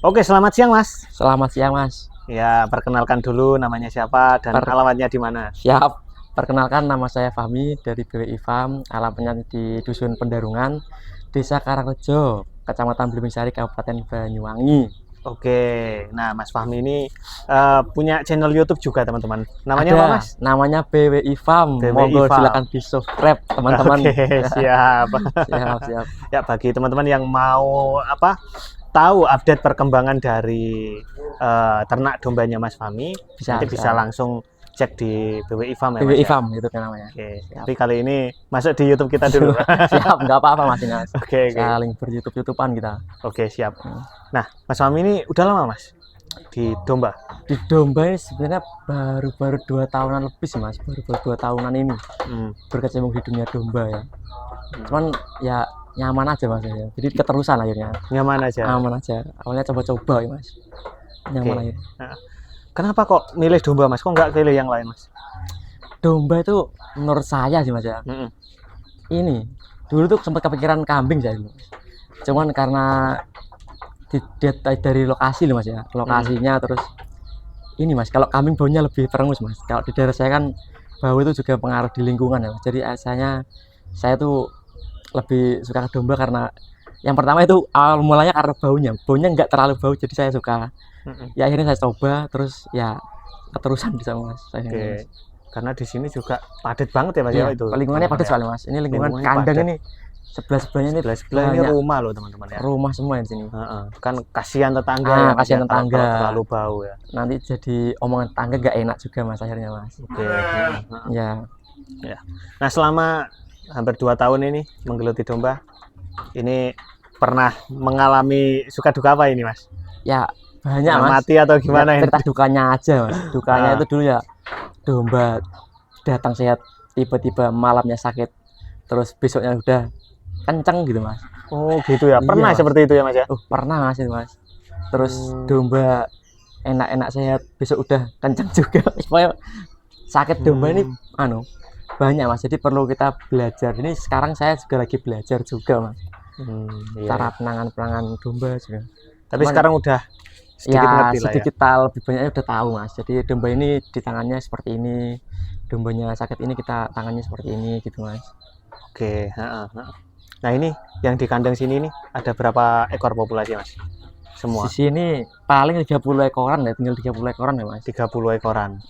Oke, selamat siang Mas. Selamat siang, Mas. Ya, perkenalkan dulu namanya siapa dan alamatnya di mana. Siap. Perkenalkan, nama saya Fahmi dari BWI Farm, alamatnya di Dusun Pendarungan, Desa Karangrejo, Kecamatan Blimbing Sari, Kabupaten Banyuwangi. Oke, nah Mas Fahmi ini punya channel YouTube juga teman-teman. Namanya Ada, apa Mas? namanya BWI Farm. BWI Monggo Farm. silakan di subscribe teman-teman. Oke, siap. Siap. Ya, bagi teman-teman yang mau tahu update perkembangan dari ternak dombanya Mas Fahmi, nanti bisa langsung cek di BWI Farm ya Mas. BWI Farm itu namanya. Oke, tapi kali ini masuk di YouTube kita dulu. Siap, nggak apa-apa Mas ini Mas. Oke. Saling ber-YouTube-YouTubean kita. Oke, siap. Nah, Mas Fahmi ini udah lama Mas di domba? Di domba ini sebenarnya baru 2 tahunan lebih sih Mas, baru 2 tahunan ini berkecimpung di dunia domba ya. Cuman ya nyaman aja Mas ya. Jadi keterusan akhirnya. Nyaman aja. Aman aja. Awalnya coba-coba ya Mas. Nyaman aja. Nah, kenapa kok milih domba Mas? Kok nggak pilih yang lain Mas? Domba itu menurut saya sih Mas ya. Ini dulu tuh sempat kepikiran kambing saya dulu. Cuman karena dari lokasi loh Mas ya. Lokasinya terus ini Mas, kalau kambing baunya lebih perengus Mas. Kalau di daerah saya kan bau itu juga pengaruh di lingkungan ya Mas. Jadi saya tuh lebih suka ke domba karena yang pertama itu awal mulanya karena baunya nggak terlalu bau, jadi saya suka. Ya akhirnya saya coba terus ya keterusan bisa Mas. Oke. Karena di sini juga padat banget ya Mas ya, itu. lingkungannya padat soalnya Mas. Ini lingkungan kandang padat. Ini sebelahnya ini rumah loh teman-teman ya. Rumah semua di sini. Kan kasihan tetangga ya. Kasihan tetangga. Kalau terlalu bau ya. Nanti jadi omongan tetangga nggak enak juga Mas akhirnya Mas. Oke. Ya. Nah, selama hampir 2 tahun ini menggeluti domba, ini pernah mengalami suka duka apa ini Mas? Ya banyak Mas. Mati atau gimana ya, cerita dukanya aja Mas. Dukanya itu dulu ya domba datang sehat, tiba-tiba malamnya sakit, terus besoknya udah kenceng gitu Mas. Oh gitu ya, pernah iya, seperti itu ya Mas ya? Pernah Mas itu Mas. Terus domba enak-enak sehat, besok udah kenceng juga. Supaya sakit domba ini banyak Mas, jadi perlu kita belajar. Ini sekarang saya juga lagi belajar juga Mas. Cara penanganan domba juga. Tapi sekarang udah sedikit ngerti lah ya. Lebih banyaknya udah tahu Mas. Jadi domba ini ditangannya seperti ini, dombanya sakit ini kita tangannya seperti ini gitu Mas. Oke. Nah ini yang di kandang sini nih ada berapa ekor populasi Mas? Semua? Di sini paling 30 ekoran ya, tinggal 30 ekoran ya Mas. 30 ekoran.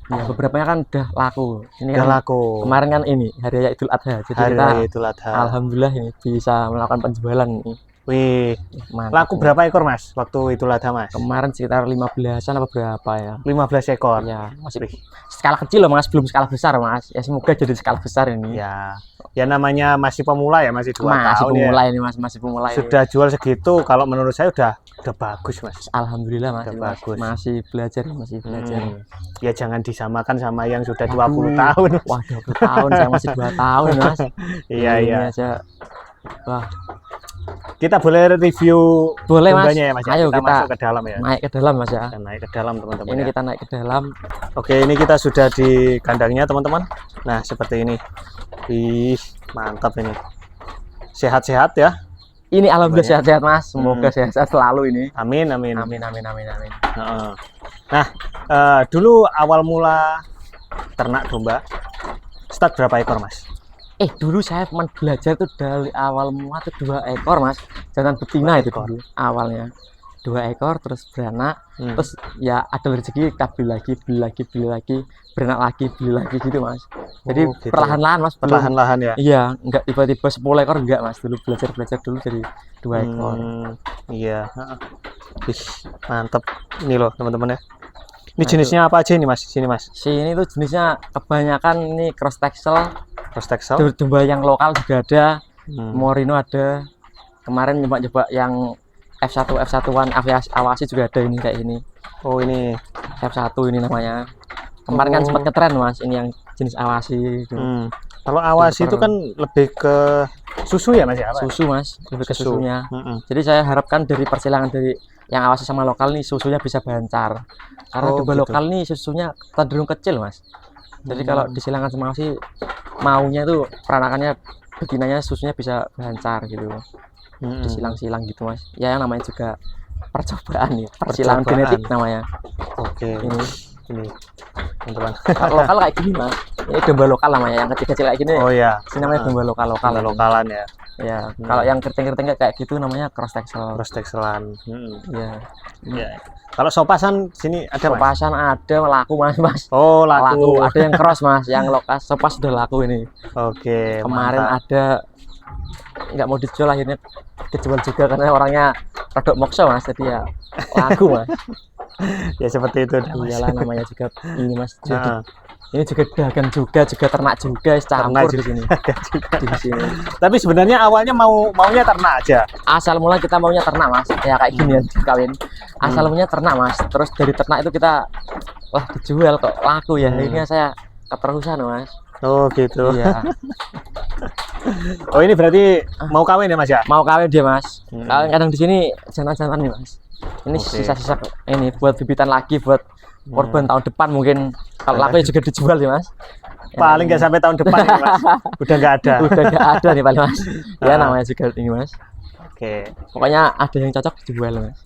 Ya beberapanya kan udah laku. Ini udah kan laku. Kemarin kan ini hari raya Idul Adha. Jadi hari raya Idul Adha. Alhamdulillah ini bisa melakukan penjualan ini. Wih, laku berapa ekor Mas waktu Idul Adha Mas? Kemarin sekitar 15-an apa berapa ya? 15 ekor. Ya, masih skala kecil loh Mas, belum skala besar Mas. Ya semoga jadi skala besar ini. Ya namanya masih pemula ya, masih 2 tahun ya. Masih pemula ini Mas, masih pemula. Sudah jual segitu, kalau menurut saya udah bagus Mas. Alhamdulillah Mas, bagus. Masih belajar. Ya jangan disamakan sama yang sudah 20 tahun. Wah, 20 tahun, saya masih 2 tahun Mas. Iya. Wah. Kita boleh review dombanya ya Mas. Ayo kita masuk ke dalam ya. Naik ke dalam Mas ya. Kita naik ke dalam teman-teman. Ini kita naik ke dalam. Oke, ini kita sudah di kandangnya teman-teman. Nah seperti ini. Ih, mantap ini. Sehat-sehat ya. Ini alhamdulillah sehat-sehat Mas. Semoga sehat-sehat selalu ini. Amin. Nah, dulu awal mula ternak domba start berapa ekor Mas? Dulu saya cuma belajar tuh dari awal mula tuh 2 ekor Mas, jantan betina itu dulu awalnya 2 ekor terus beranak, terus ya ada rezeki kita beli lagi, beranak lagi, beli lagi gitu Mas. Jadi gitu. Perlahan-lahan Mas, perlahan-lahan ya. Iya, enggak tiba-tiba 10 ekor enggak Mas, dulu belajar dulu dari 2 ekor. Iya. Mantap ini loh teman-teman ya. Ini jenisnya apa aja ini Mas? Sini Mas. Sini tuh jenisnya kebanyakan ini cross texel. Domba yang lokal juga ada, Morino ada. Kemarin nyoba yang F1-an awasi juga ada ini kayak ini. Oh ini F1 ini namanya. Kemarin kan sempat ngetren Mas, ini yang jenis awasi. Gitu. Kalau awasi itu kan lebih ke susu ya Mas ya? Susu Mas, lebih ke susunya. Jadi saya harapkan dari persilangan dari yang awasi sama lokal nih susunya bisa bancar. Karena domba lokal nih susunya cenderung kecil Mas. Jadi kalau disilangan sama awasi maunya itu peranakannya betinanya susunya bisa bancar gitu. Disilang-silang gitu Mas. Ya yang namanya juga percobaan nih, persilangan Percobaan. genetik namanya. Oke. Ini Ini teman-teman. kalau lokal kayak gini mas, ini domba lokal namanya, yang kecil-kecil kayak gini. Oh ya. Ini namanya domba lokal Domba lokalan ya. Ya, kalau yang keriting-keriting kayak gitu namanya cross texel. Cross Texelan. Ya, Ya. Kalau sopasan sini ada mas? sopasan ada laku mas. Oh laku. Ada yang cross mas, yang lokal sopas sudah laku ini. Oke. Kemarin mantap. ada nggak mau dijual, akhirnya kejual juga karena orangnya produk mokso mas, jadi ya laku mas. Ya seperti itu. dah, Mas. Iyalah namanya juga ini mas. Jadi, Nah, ini juga dagang juga ternak juga, campur di sini. Di sini. tapi sebenarnya awalnya maunya ternak aja. Asal mula kita maunya ternak mas, ya kayak gini ya kawin. Asal maunya ternak mas, terus dari ternak itu kita wah dijual kok laku ya. Akhirnya saya keterusan mas. Oh gitu. Iya. Oh ini berarti mau kawin ya mas ya? Mau kawin dia mas. Hmm. Kadang di sini jantan-jantan nih mas. Ini Oke. sisa-sisa ini buat bibitan lagi buat korban tahun depan mungkin. Kalau laku ya juga dijual sih mas. Paling nggak sampai tahun depan ini mas. Udah nggak ada. Udah nggak ada nih paling mas. Ya Ah. namanya juga ini mas. Oke. Pokoknya ada yang cocok dijual mas.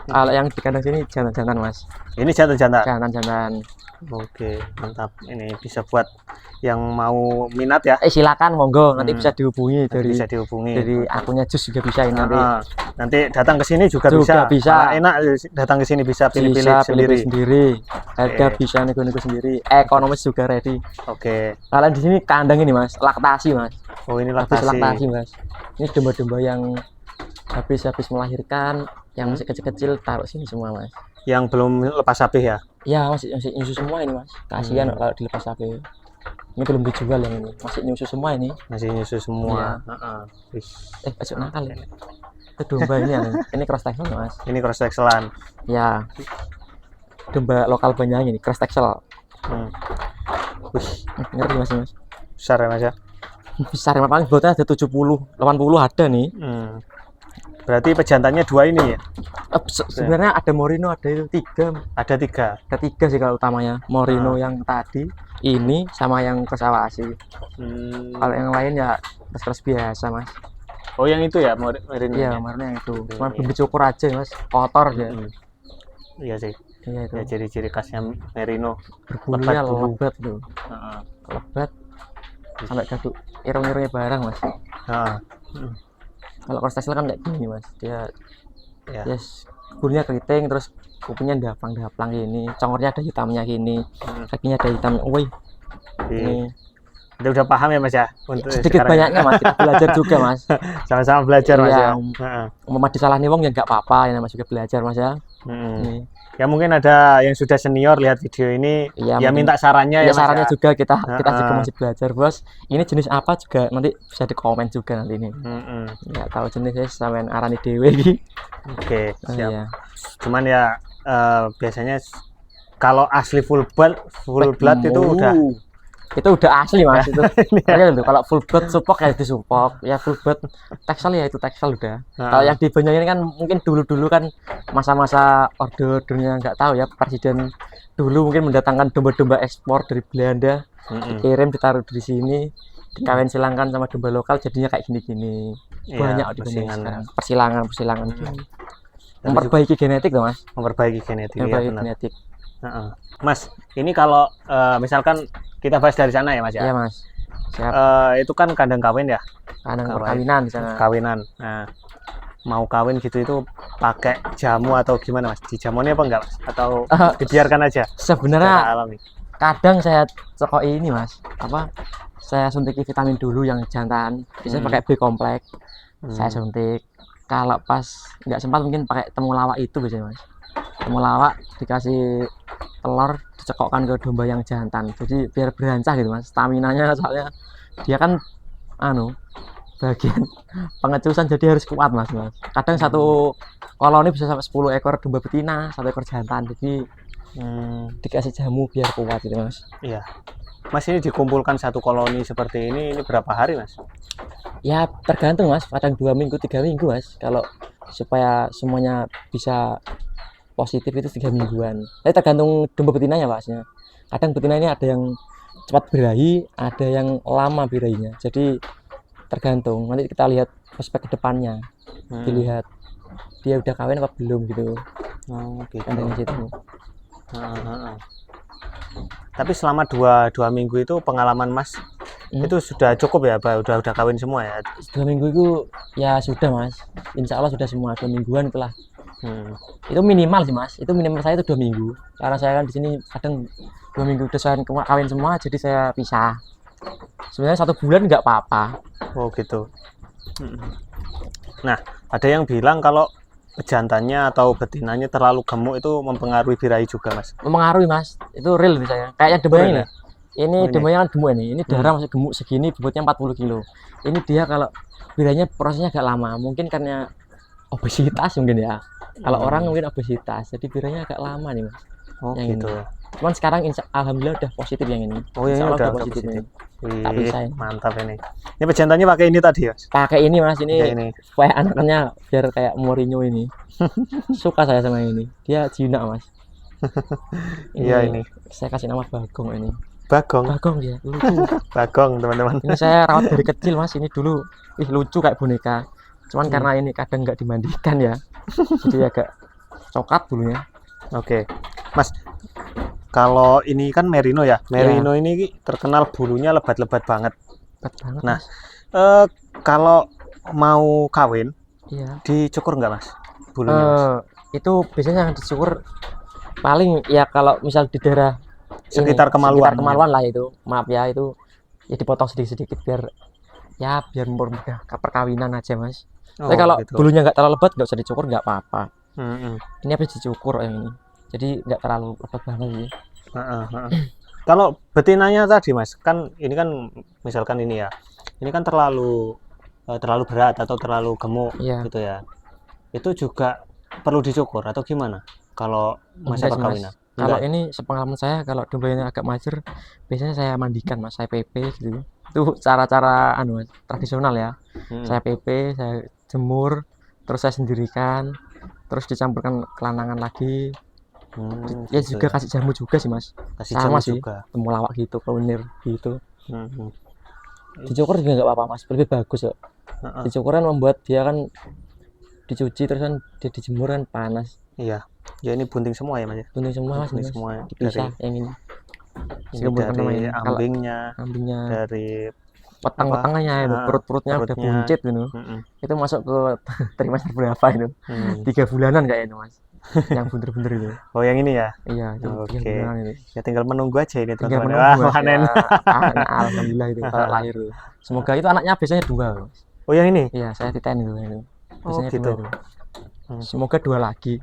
Kalau yang di kandang sini jantan-jantan mas. Ini jantan-jantan. Jantan-jantan. Oke, mantap. Ini bisa buat yang mau minat ya. Silakan monggo nanti Hmm. bisa dihubungi Nanti dari bisa dihubungi. akunnya Jus juga bisa ini nanti. Ah, nanti datang ke sini juga, Juga bisa. Kalau enak datang ke sini bisa pilih-pilih Bisa sendiri. sendiri. Harga Oke. bisa nego-nego sendiri. Ekonomis juga ready. Oke. Kalian di sini kandang ini mas, laktasi mas. Oh ini Habis laktasi. laktasi mas. Ini domba-domba yang habis melahirkan, yang masih kecil-kecil taruh sini semua mas. Yang belum lepas sabih ya. Ya masih nyusu semua ini mas. Kasihan kalau dilepas sapi. Ini belum dijual yang ini, masih nyusu semua ini. Masih nyusu semua. Iya. Heeh. Wih. Masuk nakal ya. Itu domba ini yang ini cross texel mas. Ini cross Texelan. Ya. Domba lokal Banyuwangi ini cross texel. Hmm. Wih, Ngerti mas mas. besar ya mas ya. Besar emang paling botnya ada 70, 80 ada nih. Berarti pejantannya dua ini ya. Sebenarnya ada Morino, ada itu 3. Ada 3. Ada 3 sih kalau utamanya. Morino yang tadi, ini sama yang kesawasi. Kalau yang lain ya keras biasa mas. Oh yang itu ya Merino. Iya Morino yang itu. Cuma Iya. belum dicukur aja mas, kotor aja. Iya sih. Iya itu. Ya ciri-ciri khasnya Merino. Berbulunya bulu. lebat tuh. Heeh. Lebat sampai gaduk irung-irungnya barang mas. Heeh. Kalau cross texel kan kayak gini mas, dia Ya. yes kulitnya keriting, terus kupingnya daplang gini, congornya ada hitamnya gini, kakinya ada hitam. Woi ini Udah paham ya mas ya. Untuk sedikit sekarang. banyaknya mas, kita belajar juga mas. Sama-sama belajar mas Iya. ya. Heeh. Umpama disalahin wong ya nggak apa-apa, ya mas juga belajar mas ya. Ini. Ya mungkin ada yang sudah senior lihat video ini, Iya, ya mungkin. minta sarannya Ya ya mas sarannya ya. juga kita Heeh. juga masih belajar bos. Ini jenis apa juga nanti bisa di komen juga nanti ini. Nggak tahu jenisnya sampean arani dewe iki. Oke, siap. Iya. Cuman ya biasanya kalau asli full blood itu udah asli mas itu. ya. Makanya tuh, kalau full blood supok ya itu supok, ya full blood texel ya itu texel udah. Kalau yang di Banyuwangi ini kan mungkin dulu kan masa-masa ordernya nggak tahu ya, presiden dulu mungkin mendatangkan domba-domba ekspor dari Belanda, dikirim ditaruh di sini, dikawin silangkan sama domba lokal jadinya kayak gini-gini. Iya, Banyak di Banyuwangi sekarang persilangan gini. Memperbaiki genetik tuh mas. Memperbaiki genetik ya Memperbaiki benar. genetik. Mas, ini kalau misalkan kita bahas dari sana ya mas ya. Iya mas. Siap. Itu kan kandang kawin ya, Kandang kawin. perkawinan di sana. kawinan. Nah, mau kawin gitu itu pakai jamu atau gimana mas? Dijamunya apa enggak mas? Atau dibiarkan aja? Sebenarnya Secara alami. kadang saya cekok ini mas, apa? Saya suntik vitamin dulu yang jantan. Biasanya pakai B kompleks. Saya suntik. Kalau pas nggak sempat mungkin pakai temulawak itu biasanya mas. Temulawak dikasih telur dicekokkan ke domba yang jantan, jadi biar berancah gitu mas, staminanya, soalnya dia kan bagian pengecusan jadi harus kuat mas. Kadang satu koloni bisa sampai 10 ekor domba betina, 1 ekor jantan, jadi dikasih jamu biar kuat gitu mas. Iya. Mas ini dikumpulkan satu koloni seperti ini berapa hari mas? Ya tergantung mas, kadang 2 minggu 3 minggu mas, kalau supaya semuanya bisa positif itu 3 mingguan. Tapi tergantung domba betinanya masnya. Kadang betina ini ada yang cepat birahi, ada yang lama birahinya. Jadi tergantung. Nanti kita lihat prospek ke depannya. Dilihat dia udah kawin apa belum gitu. Oh, gitu. Kan dari situ. Heeh. Tapi selama dua minggu itu pengalaman Mas itu sudah cukup ya, udah kawin semua ya? 2 minggu itu ya sudah Mas, insya Allah sudah semua 2 mingguan itulah. Itu minimal sih Mas, itu minimal saya itu 2 minggu karena saya kan di sini kadang 2 minggu udah saya kawin semua, jadi saya pisah. Sebenarnya 1 bulan nggak apa-apa. Oh gitu. Nah, ada yang bilang kalau jantannya atau betinanya terlalu gemuk itu mempengaruhi birahi juga Mas. Mempengaruhi Mas, itu real nih saya. Kayak yang demam ini. Ini demamnya kan gemuk ini darah masih gemuk segini, bobotnya 40 kilo. Ini dia kalau birahinya prosesnya agak lama, mungkin karena obesitas mungkin ya. Kalau orang mungkin obesitas, jadi birahinya agak lama nih Mas. Oh yang gitu. Ini. Cuman sekarang alhamdulillah udah positif yang ini. Oh yang ini udah positif. Wih, mantap ini. Ini pejantannya pakai ini tadi ya? Pakai ini Mas, ini supaya anaknya biar kayak Mourinho ini. Suka saya sama ini. Dia jinak Mas. Iya ini. Saya kasih nama Bagong ini. Bagong dia, lucu. Bagong teman-teman. Ini saya rawat dari kecil Mas, ini dulu lucu kayak boneka. Cuman karena ini kadang nggak dimandikan ya. Jadi agak coklat dulunya. Oke. Mas, kalau ini kan merino ya. Merino ini terkenal bulunya lebat-lebat banget. Nah, kalau mau kawin, dicukur nggak Mas? Bulunya Mas? Itu biasanya yang dicukur paling ya kalau misal di daerah sekitar kemaluan lah itu. Maaf ya, itu ya dipotong sedikit-sedikit biar mempermudah perkawinan aja Mas. Tapi kalau gitu. Bulunya nggak terlalu lebat nggak usah dicukur, nggak apa-apa. Ini habis dicukur yang ini. Jadi nggak terlalu lebat banget sih. Kalau betinanya tadi Mas, kan ini kan misalkan ini ya, ini kan terlalu berat atau terlalu gemuk gitu ya, itu juga perlu dicukur atau gimana kalau masa perkawinan? Kalau ini sepengalaman saya, kalau dombanya agak mager biasanya saya mandikan Mas, saya PP gitu. Itu cara-cara tradisional ya. Saya PP, saya jemur, terus saya sendirikan, terus dicampurkan kelanangan lagi. Dia gitu juga ya. Kasih jamu juga sih Mas, kasih sama jamu sih juga. Temulawak gitu, kaunir gitu. Dicukur juga nggak apa-apa Mas, lebih bagus kok. Dicukur kan membuat dia kan dicuci terus kan dia dijemur kan panas. Iya, ya ini bunting semua ya Mas. Bunting semua Mas, bunting semua dipisah yang ini. Dari ambingnya, dari petang-petangnya itu, perutnya udah buncit gitu. Itu masuk ke trimester berapa itu? 3 bulanan kayaknya Mas. Yang bunder-bunder itu. Oh yang ini ya? Iya, itu. Ya tinggal menunggu aja ini teman-teman. Panen. Alhamdulillah itu kalau lahir. Semoga itu anaknya biasanya 2. Oh yang ini? Iya, saya titen itu. Biasanya gitu. 2. Semoga 2 lagi.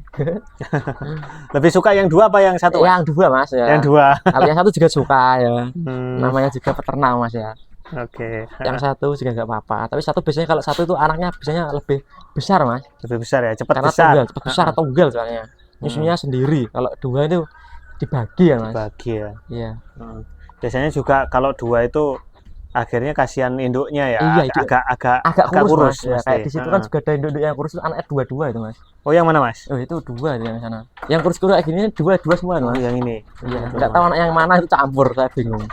Lebih suka yang 2 apa yang 1? Yang 2 Mas ya. Yang 2. Kalau yang 1 juga suka ya. Namanya juga peternak Mas ya. Oke. Yang 1 juga nggak apa-apa. Tapi 1 biasanya kalau 1 itu anaknya biasanya lebih besar Mas. Lebih besar ya, cepat karena besar. Cepat besar atau tunggal soalnya. Nyusunya sendiri. Kalau 2 itu dibagi ya Mas. Dibagi ya. Iya. Biasanya juga kalau 2 itu akhirnya kasihan induknya ya. Iya, agak kurus ya. Kayak di situ kan juga ada induk yang kurus itu anaknya 2 itu Mas. Oh yang mana Mas? Oh itu 2 yang sana. Yang kurus-kurus kayak gini 2 semua Mas. Oh yang ini. Iya. Enggak tahu anak yang mana itu campur, saya bingung.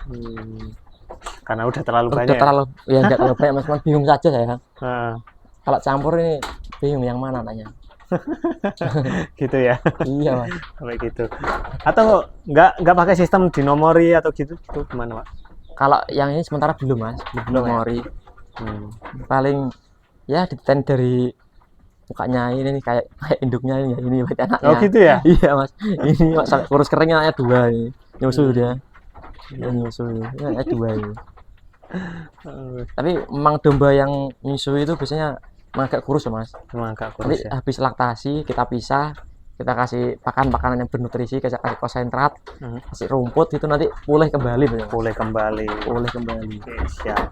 Karena udah terlalu banyak. Udah terlalu ya enggak terlalu banyak Mas, cuma bingung saja saya. Kalau campur ini bingung yang mana anaknya. Gitu ya. Iya Mas. Kayak gitu. Atau enggak pakai sistem dinomori atau gitu gimana Pak? Kalau yang ini sementara belum Mas, belum nomori. Paling ya ditend dari mukanya ini nih kayak induknya ini berarti anaknya. Oh gitu ya? Iya Mas. Ini sampai kurus keringnya anaknya 2 ini. Nyusu dia. Ya nyusu anaknya 2 ini. Tapi memang domba yang nyusu itu biasanya agak kurus ya Mas. Memang agak kurus. Nanti habis laktasi kita pisah, kita kasih makanan yang bernutrisi, kasih konsentrat, kasih rumput itu nanti pulih kembali. Pulih kembali. Oke, siap.